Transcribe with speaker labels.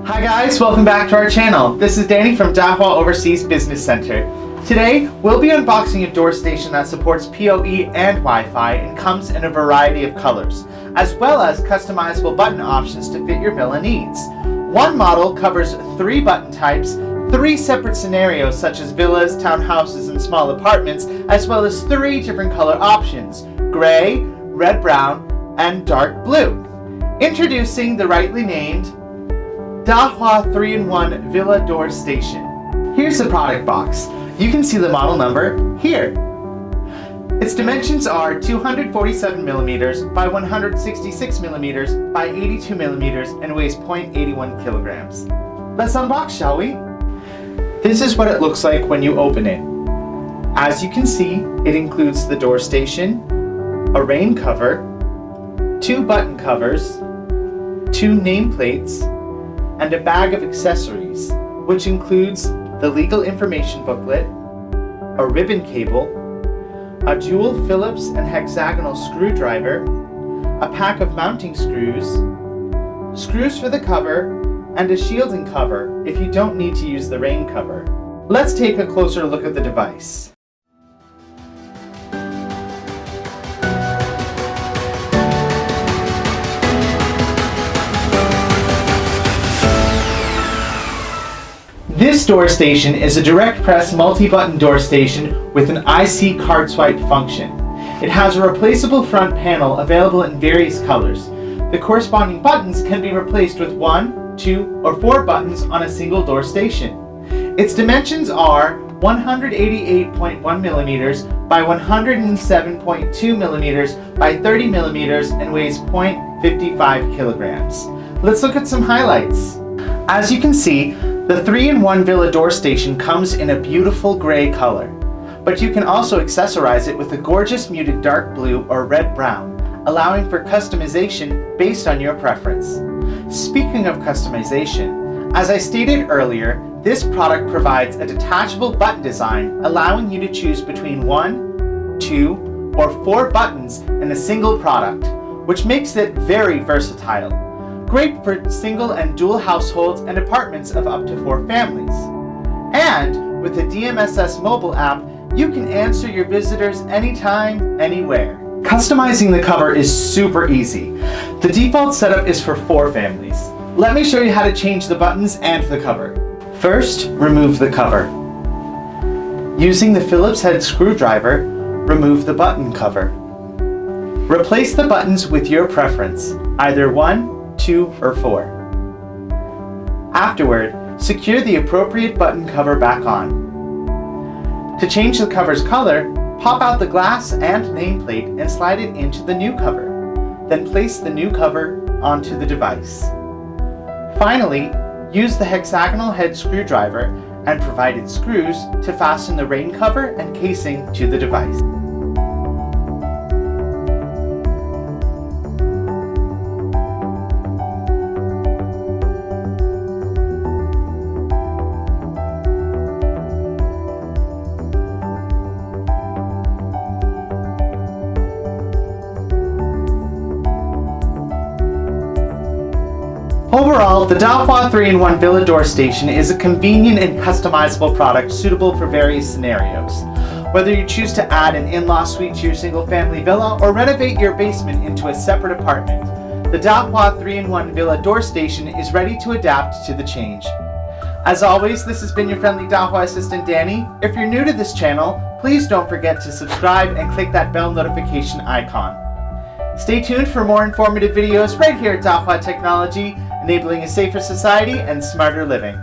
Speaker 1: Hi guys, welcome back to our channel. This is Danny from Dahua Overseas Business Center. Today, we'll be unboxing a door station that supports PoE and Wi-Fi and comes in a variety of colors, as well as customizable button options to fit your villa needs. One model covers 3 button types, 3 separate scenarios such as villas, townhouses, and small apartments, as well as 3 different color options: gray, red-brown, and dark blue. Introducing the rightly named Dahua 3-in-1 Villa Door Station. Here's the product box. You can see the model number here. Its dimensions are 247mm by 166mm by 82mm and weighs 0.81 kilograms. Let's unbox, shall we? This is what it looks like when you open it. As you can see, it includes the door station, a rain cover, 2 button covers, 2 nameplates, and a bag of accessories, which includes the legal information booklet, a ribbon cable, a dual Phillips and hexagonal screwdriver, a pack of mounting screws, screws for the cover, and a shielding cover if you don't need to use the rain cover. Let's take a closer look at the device. This door station is a direct press multi-button door station with an IC card swipe function. It has a replaceable front panel available in various colors. The corresponding buttons can be replaced with 1, 2, or 4 buttons on a single door station. Its dimensions are 188.1mm by 107.2mm by 30mm and weighs 0.55 kilograms. Let's look at some highlights. As you can see, the 3-in-1 Villa door station comes in a beautiful gray color, but you can also accessorize it with a gorgeous muted dark blue or red-brown, allowing for customization based on your preference. Speaking of customization, as I stated earlier, this product provides a detachable button design, allowing you to choose between 1, 2, or 4 buttons in a single product, which makes it very versatile. Great for single and dual households and apartments of up to 4 families. And with the DMSS mobile app, you can answer your visitors anytime, anywhere. Customizing the cover is super easy. The default setup is for 4 families. Let me show you how to change the buttons and the cover. First, remove the cover. Using the Phillips head screwdriver, remove the button cover. Replace the buttons with your preference, either 1, 2, or 4. Afterward, secure the appropriate button cover back on. To change the cover's color, pop out the glass and nameplate and slide it into the new cover. Then place the new cover onto the device. Finally, use the hexagonal head screwdriver and provided screws to fasten the rain cover and casing to the device. Overall, the Dahua 3-in-1 Villa Door Station is a convenient and customizable product suitable for various scenarios. Whether you choose to add an in-law suite to your single-family villa or renovate your basement into a separate apartment, the Dahua 3-in-1 Villa Door Station is ready to adapt to the change. As always, this has been your friendly Dahua assistant, Danny. If you're new to this channel, please don't forget to subscribe and click that bell notification icon. Stay tuned for more informative videos right here at Dahua Technology, enabling a safer society and smarter living.